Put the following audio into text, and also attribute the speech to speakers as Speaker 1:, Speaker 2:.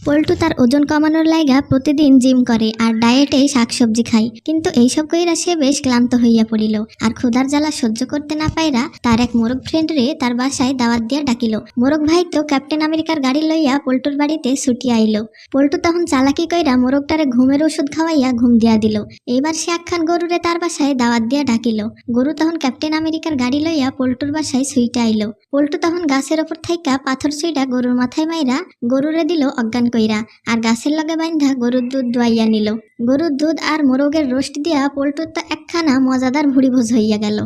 Speaker 1: পল্টু তার ওজন কমানোর লাইগা প্রতিদিন জিম করে আর ডায়েটে শাকসবজি খায়, কিন্তু এইসব কইরা সে বেশ ক্লান্ত হইয়া পড়িল। আর ক্ষুধার জ্বালা সহ্য করতে না পাইরা তার এক মোরগ ফ্রেন্ড রে তার বাসায় দাওয়াত দিয়া ডাকিল। মোরগ ভাই তো ক্যাপ্টেন আমেরিকার গাড়ি লইয়া পল্টুর বাড়িতে ছুটি আইল। পল্টু তখন চালাকি কইরা মোরগটারে ঘুমের ওষুধ খাওয়াইয়া ঘুম দিয়া দিল। এইবার সে একখান গরুরে তার বাসায় দাওয়াত দিয়া ডাকিল। গরু তখন ক্যাপ্টেন আমেরিকার গাড়ি লইয়া পল্টুর বাসায় ছুইটা আইল। পল্টু তখন গাছের ওপর থাইকা পাথর ছুইটা গরুর মাথায় মাইরা গরুরে দিল অজ্ঞান কইরা, আর গাছের লগে বাইন্ধা গরুর দুধ দোয়াইয়া নিল। গরুর দুধ আর মোরগের রোস্ট দিয়া পল্টুর তো একখানা মজাদার ভুড়ি ভোজ হইয়া গেল।